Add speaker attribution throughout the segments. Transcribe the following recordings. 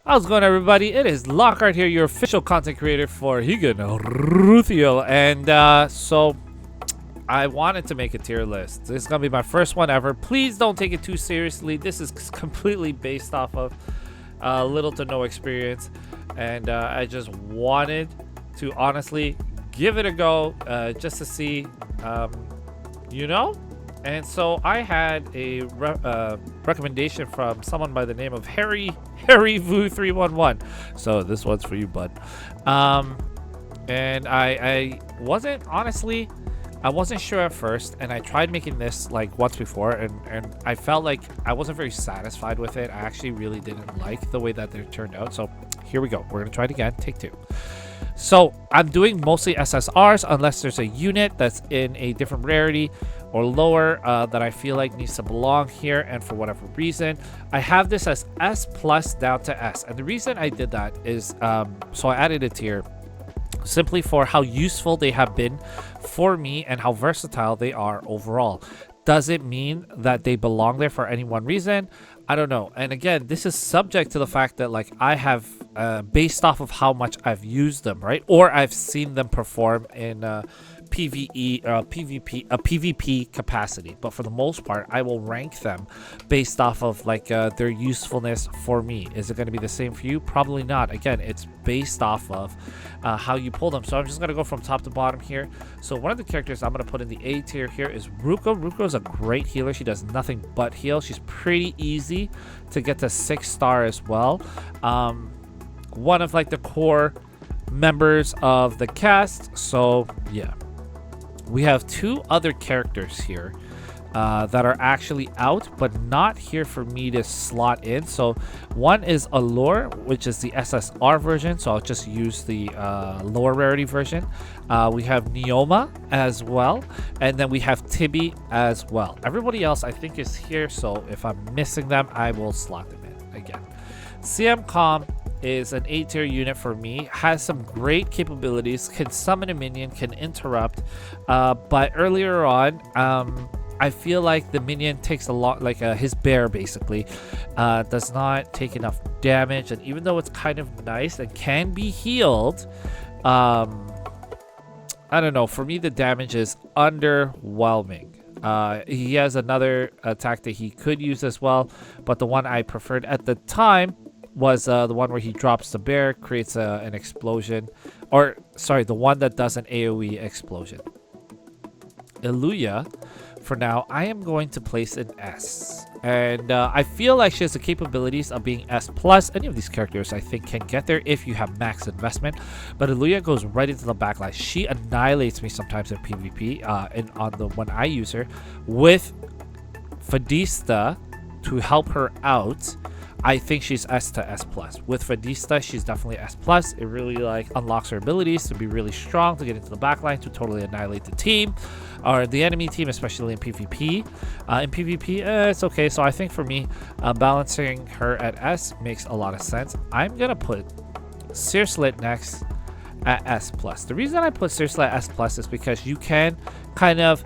Speaker 1: How's it going, everybody? It is Lockhart here, your official content creator for Higan, Eruthyll, and so I wanted to make a tier list. This is gonna be my first one ever. Please don't take it too seriously. This is completely based off of little to no experience, and I just wanted to honestly give it a go, just to see, you know. And so I had a recommendation from someone by the name of Harry Vu 311. So this one's for you, bud. And I wasn't honestly, I wasn't sure at first, and I tried making this like once before, and I felt like I wasn't very satisfied with it. I actually really didn't like the way that it turned out. So here we go. We're gonna try it again. Take two. So I'm doing mostly SSRs unless there's a unit that's in a different rarity or lower that I feel like needs to belong here, and for whatever reason I have this as S plus down to S. And the reason I did that is so I added a tier simply for how useful they have been for me and how versatile they are overall. Does it mean that they belong there for any one reason? I don't know. And again, this is subject to the fact that like I have based off of how much I've used them, right? Or I've seen them perform in PvE PvP capacity. But for the most part, I will rank them based off of like their usefulness for me. Is it going to be the same for you? Probably not. Again, it's based off of how you pull them. So I'm just going to go from top to bottom here. So one of the characters I'm going to put in the A tier here is Ruko. Ruko is a great healer. She does nothing but heal. She's pretty easy to get to 6-star as well. One of like the core members of the cast. So yeah, we have two other characters here that are actually out but not here for me to slot in. So one is Allure, which is the SSR version, so I'll just use the lower rarity version. We have Neoma as well, and then we have Tibi as well. Everybody else I think is here, so if I'm missing them I will slot them in again. CM Com is an A tier unit for me, has some great capabilities, can summon a minion, can interrupt, but earlier on I feel like the minion takes a lot, like his bear basically does not take enough damage, and even though it's kind of nice and can be healed, I don't know, for me the damage is underwhelming. He has another attack that he could use as well, but the one I preferred at the time was the one where he drops the bear, creates an explosion, or sorry, the one that does an AoE explosion. Eluya, for now, I am going to place an S, and I feel like she has the capabilities of being S plus. Any of these characters I think can get there if you have max investment, but Eluya goes right into the backline. She annihilates me sometimes in PvP, and on the when I use her with Fadista to help her out, I think she's S to S plus. With Fadista, she's definitely S plus. It really like unlocks her abilities to be really strong, to get into the backline, to totally annihilate the team or the enemy team, especially in PvP. In PvP, it's okay. So I think for me, balancing her at S makes a lot of sense. I'm gonna put Searslit next at S plus. The reason I put Searslit at S plus is because you can kind of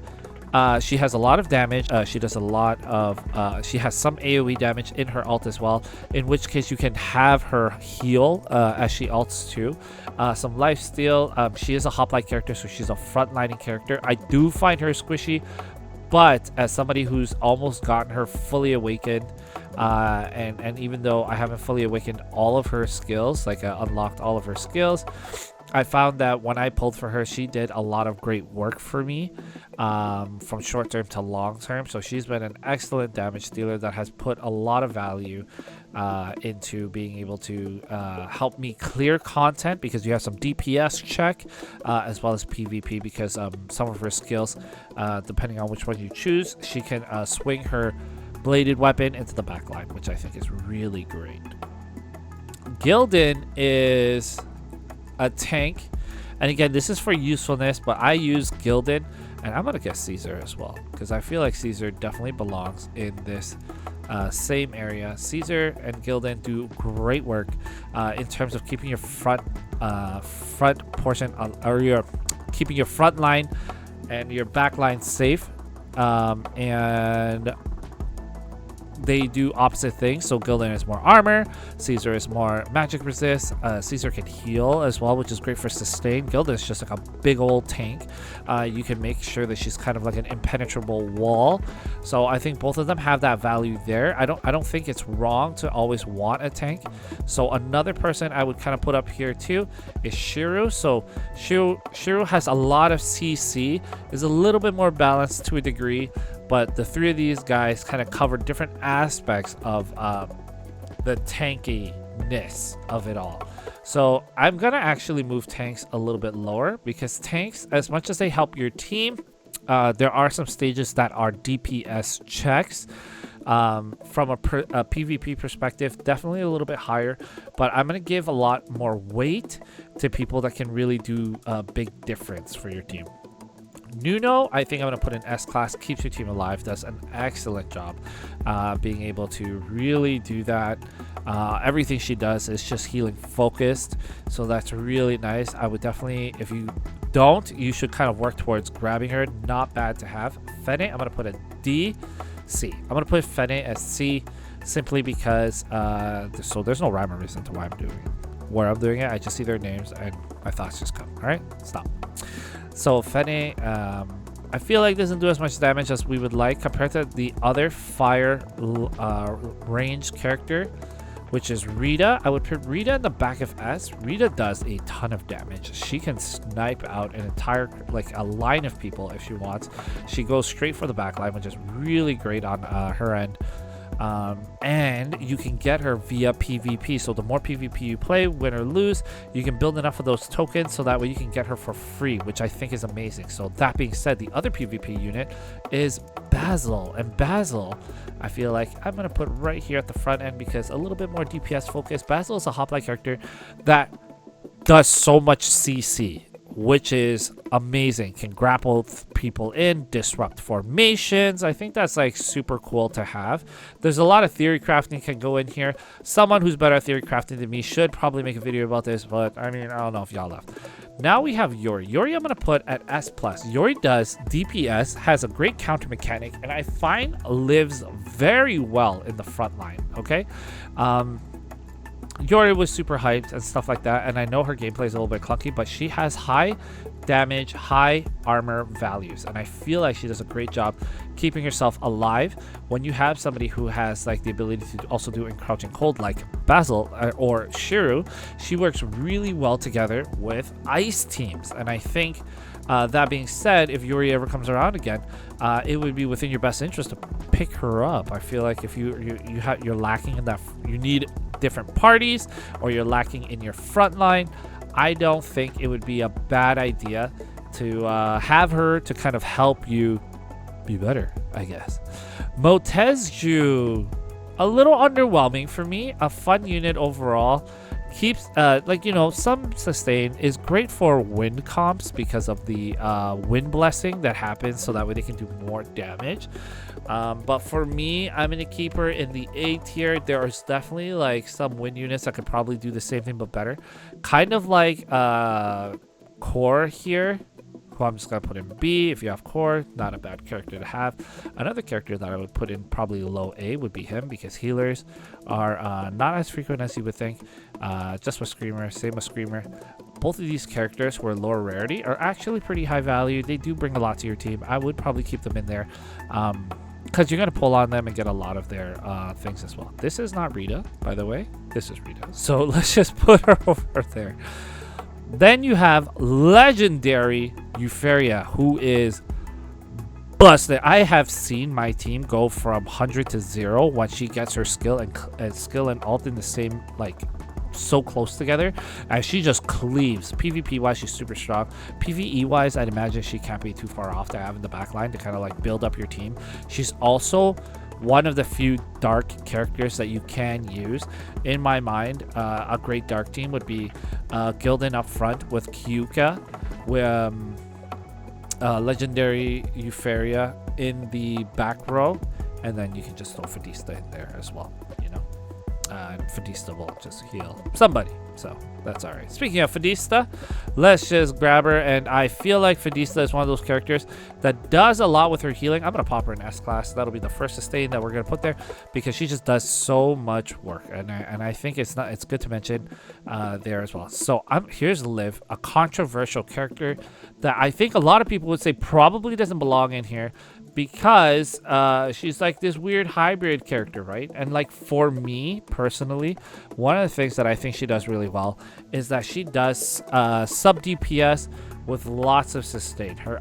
Speaker 1: she has a lot of damage. She does a lot of she has some AoE damage in her ult as well, in which case you can have her heal as she ults too. Some life steal. She is a hoplite character, so she's a frontlining character. I do find her squishy, but as somebody who's almost gotten her fully awakened, and even though I haven't fully awakened all of her skills, like unlocked all of her skills, I found that when I pulled for her, she did a lot of great work for me, from short term to long term. So she's been an excellent damage dealer that has put a lot of value into being able to help me clear content, because you have some DPS check as well as PvP, because some of her skills, depending on which one you choose, she can swing her bladed weapon into the backline, which I think is really great. Gildan is a tank, and again, this is for usefulness, but I use Gildan, and I'm gonna guess Caesar as well, because I feel like Caesar definitely belongs in this same area. Caesar and Gildan do great work in terms of keeping your front portion, or your keeping your front line and your back line safe, and they do opposite things. So Gildan is more armor, Caesar is more magic resist. Caesar can heal as well, which is great for sustain. Gildan is just like a big old tank. You can make sure that she's kind of like an impenetrable wall. So I think both of them have that value there. I don't think it's wrong to always want a tank. So another person I would kind of put up here too is Shiru. So Shiru has a lot of CC, is a little bit more balanced to a degree, but the three of these guys kind of cover different aspects of the tankiness of it all. So I'm gonna actually move tanks a little bit lower, because tanks, as much as they help your team, there are some stages that are DPS checks. From a PvP perspective, definitely a little bit higher, but I'm going to give a lot more weight to people that can really do a big difference for your team. Nuno, I think I'm going to put in S-Class, keeps your team alive, does an excellent job being able to really do that. Everything she does is just healing focused, so that's really nice. I would definitely, if you don't, you should kind of work towards grabbing her. Not bad to have. Fene, I'm going to put a D. C. I'm going to put Fene as C, simply because so there's no rhyme or reason to why I'm doing it. Where I'm doing it, I just see their names and my thoughts just come. All right, stop. So Fene, I feel like doesn't do as much damage as we would like compared to the other fire range character, which is Rita. I would put Rita in the back of S. Rita does a ton of damage. She can snipe out an entire, like, a line of people if she wants. She goes straight for the back line, which is really great on her end. And you can get her via PvP. So the more PvP you play, win or lose, you can build enough of those tokens so that way you can get her for free, which I think is amazing. So that being said, the other PvP unit is Basil. And Basil, I feel like I'm going to put right here at the front end, because a little bit more DPS focus. Basil is a hoplite character that does so much CC, which is amazing. Can grapple people in, disrupt formations. I think that's like super cool to have. There's a lot of theory crafting can go in here. Someone who's better at theory crafting than me should probably make a video about this, but I mean, I don't know if y'all left. Now we have Yori. Yori I'm going to put at S+. Yori does DPS, has a great counter mechanic, and I find lives very well in the front line, okay? Yori was super hyped and stuff like that, and I know her gameplay is a little bit clunky, but she has high damage, high armor values, and I feel like she does a great job keeping herself alive. When you have somebody who has like the ability to also do encroaching cold like Basil or Shiru, she works really well together with ice teams, and I think that being said, if Yuri ever comes around again, it would be within your best interest to pick her up. I feel like if you're lacking in that, you need different parties, or you're lacking in your front line, I don't think it would be a bad idea to have her to kind of help you be better, I guess. Motezju, a little underwhelming for me. A fun unit overall. Keeps some sustain, is great for wind comps because of the wind blessing that happens, so that way they can do more damage. But for me, I'm gonna keep her in the A tier. There is definitely like some wind units that could probably do the same thing but better, kind of like Core here, who I'm just gonna put in B. If you have Core, not a bad character to have. Another character that I would put in probably low A would be him, because healers are not as frequent as you would think. Just with Screamer, same with Screamer. Both of these characters who are lower rarity are actually pretty high value. They do bring a lot to your team. I would probably keep them in there, because you're gonna pull on them and get a lot of their things as well. This is not Rita, by the way. This is Rita, so let's just put her over there. Then you have legendary Euphoria, who is busted. I have seen my team go from 100 to 0 when she gets her skill and ult in the same, like, so close together, and she just cleaves. PvP wise, she's super strong. PvE wise, I'd imagine she can't be too far off to have in the backline to kind of like build up your team. She's also one of the few dark characters that you can use. In my mind, a great dark team would be Gildan up front with Kyuka, with legendary Euphoria in the back row, and then you can just throw Fadista in there as well, you know. And Fadista will just heal somebody. So that's alright. Speaking of Fadista, let's just grab her. And I feel like Fadista is one of those characters that does a lot with her healing. I'm going to pop her in S-Class. That'll be the first sustain that we're going to put there because she just does so much work. And I think it's good to mention there as well. So here's Liv, a controversial character that I think a lot of people would say probably doesn't belong in here, because she's like this weird hybrid character, right? And like for me personally, one of the things that I think she does really well is that she does sub DPS with lots of sustain. Her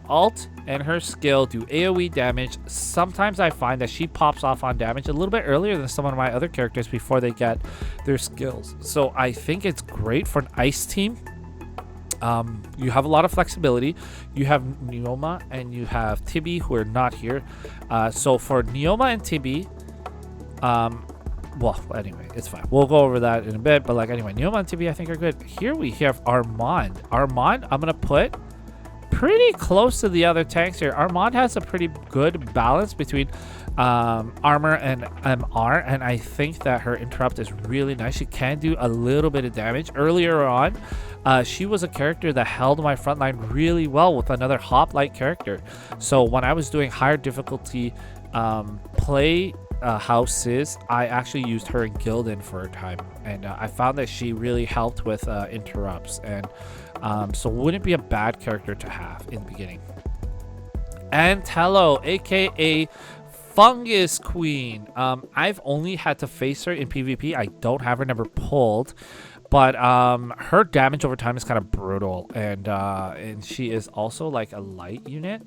Speaker 1: ult and her skill do AoE damage. Sometimes I find that she pops off on damage a little bit earlier than some of my other characters before they get their skills. So I think it's great for an ice team. You have a lot of flexibility. You have Neoma and you have Tibby who are not here. So for Neoma and Tibby, well, anyway, it's fine. We'll go over that in a bit. But like anyway, Neoma and Tibby I think are good. Here we have Armand. Armand, I'm gonna put pretty close to the other tanks here. Armand has a pretty good balance between armor and MR, and I think that her interrupt is really nice. She can do a little bit of damage. Earlier on, she was a character that held my front line really well with another hoplite character. So when I was doing higher difficulty play houses, I actually used her in Gildan for a time, and I found that she really helped with interrupts, and so wouldn't be a bad character to have in the beginning. Antello, aka Fungus Queen. I've only had to face her in PvP. I don't have her number pulled, but her damage over time is kind of brutal, and she is also like a light unit,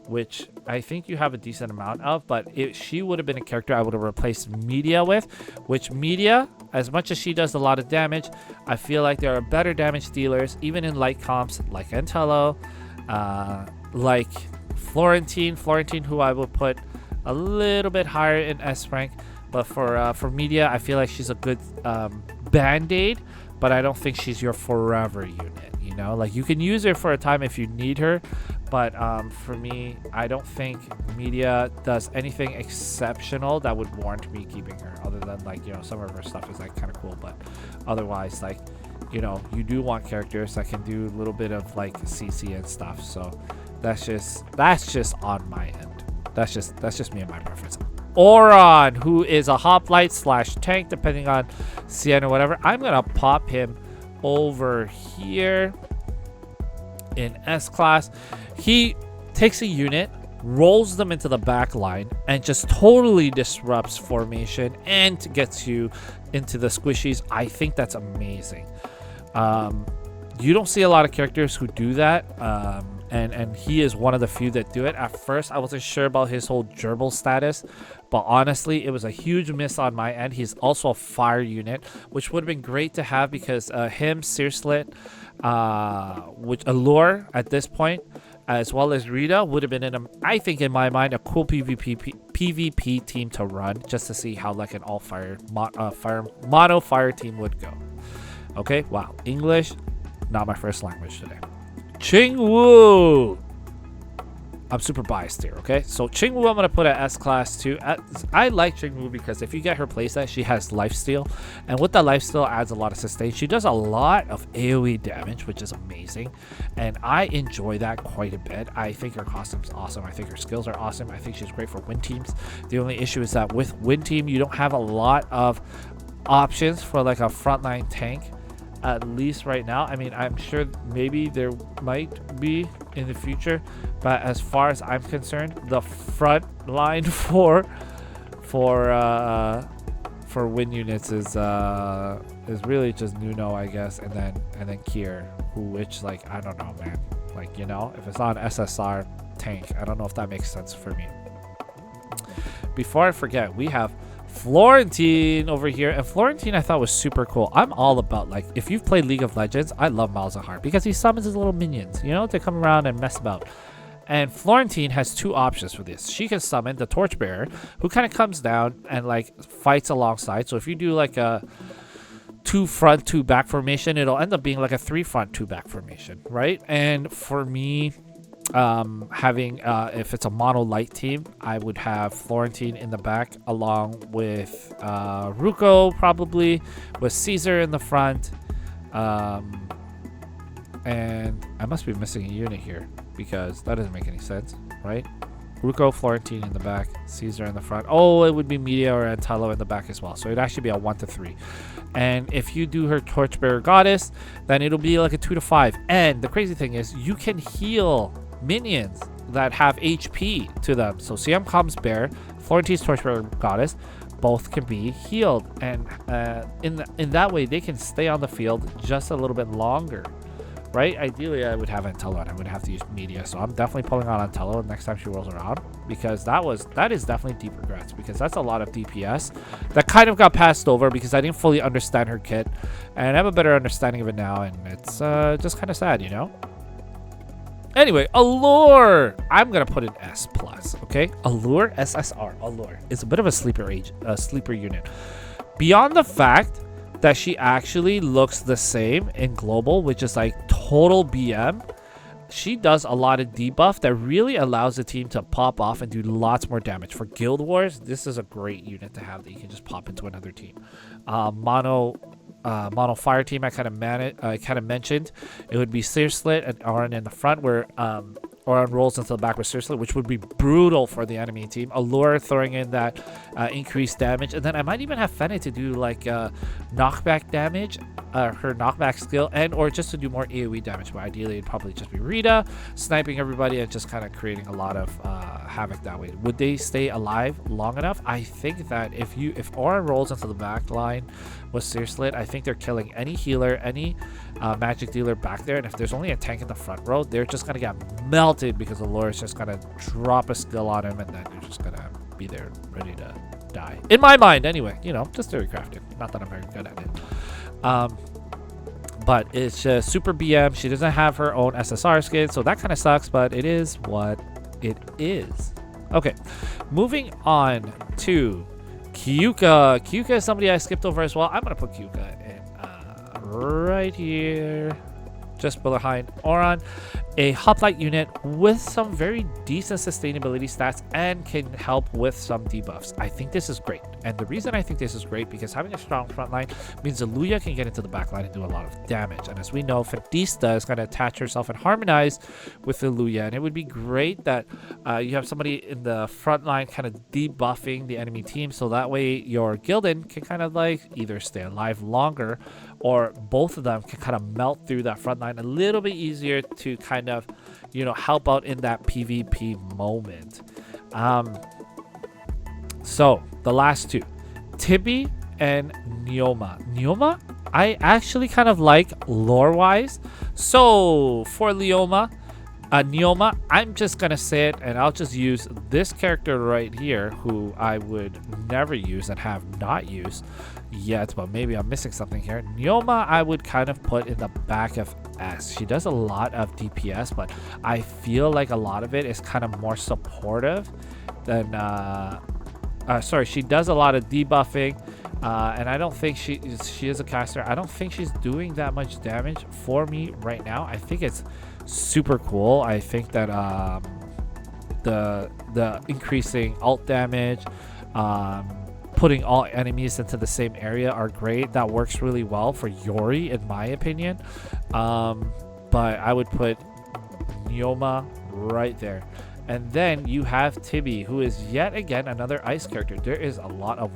Speaker 1: which I think you have a decent amount of, but she would have been a character I would have replaced Media with, which Media, as much as she does a lot of damage, I feel like there are better damage dealers, even in light comps, like Antello, like Florentine, who I would put a little bit higher in S rank, but for Media, I feel like she's a good band-aid, but I don't think she's your forever unit, you know? Like, you can use her for a time if you need her, but for me, I don't think Media does anything exceptional that would warrant me keeping her, other than, like, you know, some of her stuff is, like, kind of cool, but otherwise, like, you know, you do want characters that can do a little bit of, like, CC and stuff, so that's just on my end. That's just me and my preference. Oron, who is a hoplite / tank, depending on CN or whatever. I'm gonna pop him over here in S class. He takes a unit, rolls them into the back line, and just totally disrupts formation and gets you into the squishies. I think that's amazing. You don't see a lot of characters who do that. And he is one of the few that do it. At first, I wasn't sure about his whole gerbil status, but honestly, it was a huge miss on my end. He's also a fire unit, which would have been great to have because him, Searslit, which Allure at this point, as well as Rita, would have been, I think in my mind, a cool PvP team to run, just to see how like an all-fire, mono fire team would go. Okay, wow. English, not my first language today. Chingwu. I'm super biased here, okay? So Chingwu, I'm going to put at S class too. I like Chingwu because if you get her playset, she has lifesteal. And with that lifesteal, adds a lot of sustain. She does a lot of AoE damage, which is amazing. And I enjoy that quite a bit. I think her costume's awesome. I think her skills are awesome. I think she's great for win teams. The only issue is that with win team, you don't have a lot of options for like a frontline tank. At least right now. I mean, I'm sure maybe there might be in the future, but as far as I'm concerned, the front line for win units is really just Nuno, I guess, and then Kier, which like I don't know, man. Like, you know, if it's on SSR tank, I don't know if that makes sense for me. Before I forget, we have Florentine over here, and Florentine I thought was super cool. I'm all about, like, if you've played League of Legends, I love Malzahar because he summons his little minions, you know, to come around and mess about. And Florentine has two options for this. She can summon the Torchbearer, who kind of comes down and like fights alongside. So if you do like a 2 front 2 back formation, it'll end up being like a 3 front 2 back formation, right? And for me, having if it's a mono light team, I would have Florentine in the back along with Ruko, probably with Caesar in the front, and I must be missing a unit here because that doesn't make any sense, right? Ruko, Florentine in the back, Caesar in the front. Oh, it would be Media or Antello in the back as well. So it'd actually be a 1 to 3. And if you do her Torchbearer Goddess, then it'll be like a 2 to 5. And the crazy thing is, you can heal minions that have HP to them. So CM Comm's Bear, Florentine's Torchbearer Goddess, both can be healed. And in that way, they can stay on the field just a little bit longer. Right? Ideally, I would have Antello and I would have to use Media. So I'm definitely pulling on Antello next time she rolls around, because that is definitely deep regrets, because that's a lot of DPS that kind of got passed over because I didn't fully understand her kit, and I have a better understanding of it now, and it's just kind of sad, you know? Anyway, Allure. I'm gonna put an S+, okay? Allure, SSR. Allure. It's a bit of a sleeper unit. Beyond the fact that she actually looks the same in global, which is like total BM, she does a lot of debuff that really allows the team to pop off and do lots more damage. For Guild Wars, this is a great unit to have that you can just pop into another team. Mono fire team, I kind of mentioned, it would be Searslit and Oran in the front, where Oran rolls into the back with Searslit, which would be brutal for the enemy team. Allure throwing in that increased damage, and then I might even have Fennec to do like knockback damage, her knockback skill, and or just to do more AoE damage. But ideally, it'd probably just be Rita sniping everybody and just kind of creating a lot of havoc that way. Would they stay alive long enough? I think that if Oran rolls into the back line with Searslit, I think they're killing any healer, any magic dealer back there, and if there's only a tank in the front row, they're just gonna get melted because Allure is just gonna drop a skill on him, and then they're just gonna be there ready to die. In my mind, anyway, you know, just theory crafting. Not that I'm very good at it. But it's just super BM. She doesn't have her own SSR skin, so that kind of sucks, but it is what it is. Okay, moving on to Kyuka. Kyuka is somebody I skipped over as well. I'm gonna put Kyuka in right here, just behind Oran. A hoplite unit with some very decent sustainability stats and can help with some debuffs. I think this is great, and the reason I think this is great because having a strong front line means Aluya can get into the back line and do a lot of damage, and as we know, Fadista is going to attach herself and harmonize with Aluya, and it would be great that you have somebody in the front line kind of debuffing the enemy team, so that way your Gildan can kind of like either stay alive longer, or both of them can kind of melt through that front line a little bit easier to kind of, you know, help out in that PvP moment. So the last two, Tibi and Neoma. Neoma, I actually kind of like lore-wise. So for Neoma, I'm just gonna say it, and I'll just use this character right here, who I would never use and have not used yet, but maybe I'm missing something here. Neoma, I would kind of put in the back of S. She does a lot of DPS, but I feel like a lot of it is kind of more supportive than sorry, she does a lot of debuffing, and I don't think she is a caster. I don't think she's doing that much damage for me right now. I think it's super cool. I think that the increasing ult damage, putting all enemies into the same area are great. That works really well for Yori, in my opinion. But I would put Neoma right there. And then you have Tibi, who is yet again another ice character. There is a lot of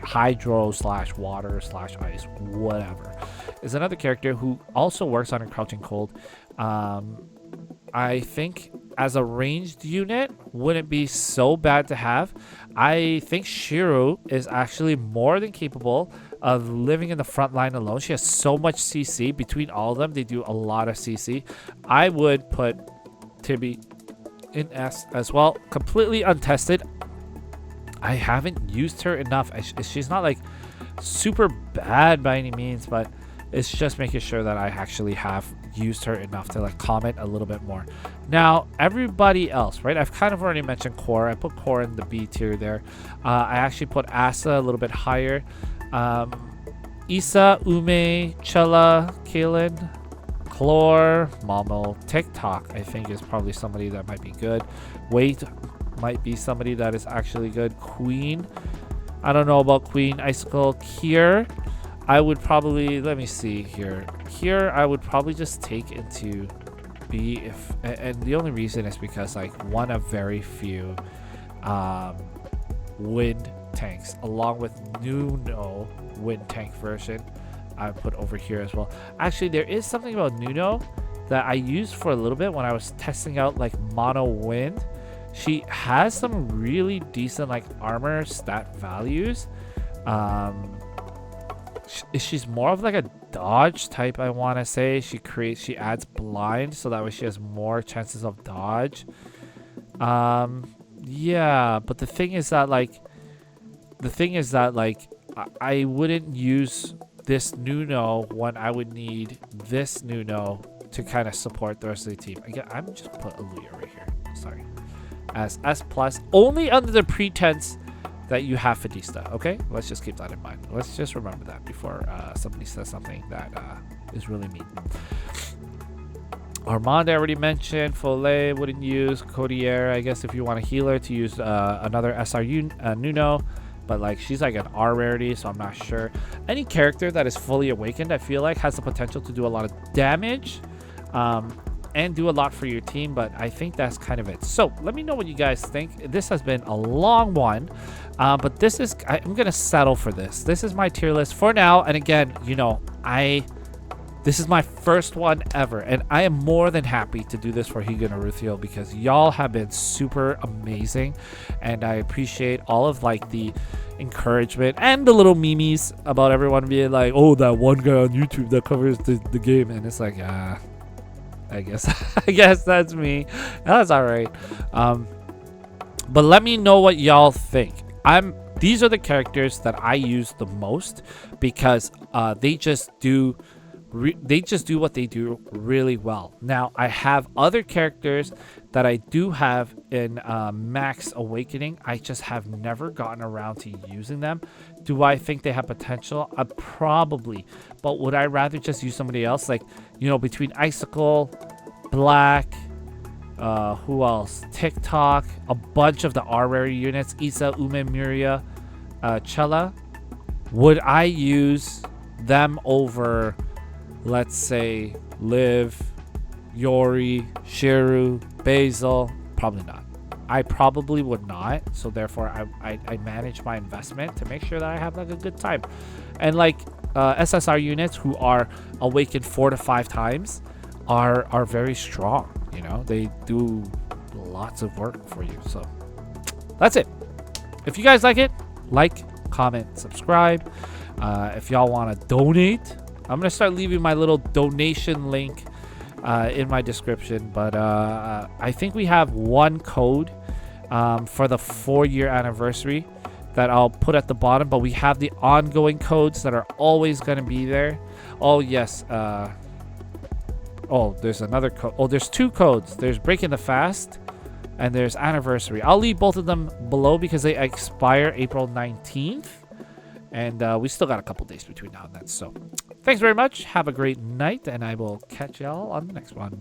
Speaker 1: hydro / water / ice, whatever. Is another character who also works on a crouching cold. I think as a ranged unit, wouldn't be so bad to have. I think Shiro is actually more than capable of living in the front line alone. She has so much CC. Between all of them, they do a lot of CC. I would put Tibi in S as well. Completely untested. I haven't used her enough. She's not like super bad by any means, but it's just making sure that I actually have used her enough to like comment a little bit more. Now everybody else, right? I've kind of already mentioned Core. I put Core in the B tier there. I actually put Asa a little bit higher. Isa, Ume, Chella, Kaylin, Chlor, Momo, TikTok, I think is probably somebody that might be good. Wait might be somebody that is actually good. Queen, I don't know about Queen. Icicle, Kier, I would probably, let me see here. Here, I would probably just take into B if, and the only reason is because like one of very few wind tanks, along with Nuno wind tank version, I put over here as well. Actually, there is something about Nuno that I used for a little bit when I was testing out like mono wind. She has some really decent like armor stat values. She's more of like a dodge type, I want to say. She adds blind, so that way she has more chances of dodge. Yeah, but the thing is that I wouldn't use this Nuno when I would need this Nuno to kind of support the rest of the team. Again, I'm just gonna put Aluya right here. Sorry, as S plus, only under the pretense that you have Fadista. Okay, let's just keep that in mind. Let's just remember that before somebody says something that is really mean. Armand I already mentioned. Follet wouldn't use. Codier, I guess if you want a healer to use another SRU Nuno, but like she's like an R rarity, so I'm not sure. Any character that is fully awakened, I feel like has the potential to do a lot of damage and do a lot for your team, but I think that's kind of it. So let me know what you guys think. This has been a long one, but this is, I'm gonna settle for this. This is my tier list for now, and again, you know, this is my first one ever, and I am more than happy to do this for Higan Eruthyll because y'all have been super amazing, and I appreciate all of like the encouragement and the little memes about everyone being like, oh, that one guy on YouTube that covers the game, and it's like, I guess that's me. That's all right. But let me know what y'all think. These are the characters that I use the most because they just do what they do really well. Now I have other characters that I do have in Max Awakening. I just have never gotten around to using them. Do I think they have potential? Probably, but would I rather just use somebody else? Like, you know, between Icicle, Black, who else? TikTok, a bunch of the R rarity units, Isa, Ume, Miria, Chella. Would I use them over, let's say, Liv, Yori, Shiru, Basil? Probably not. I probably would not. So therefore, I manage my investment to make sure that I have like a good time. And like SSR units who are awakened 4 to 5 times are very strong. You know, they do lots of work for you. So that's it. If you guys like it, like, comment, subscribe. If y'all want to donate, I'm gonna start leaving my little donation link in my description, but I think we have one code for the 4-year anniversary that I'll put at the bottom, but we have the ongoing codes that are always going to be there. Oh yes, oh, there's another code. Oh, there's 2 codes. There's Breaking the Fast and there's Anniversary. I'll leave both of them below because they expire April 19th, and we still got a couple days between now and then. So thanks very much. Have a great night, and I will catch y'all on the next one.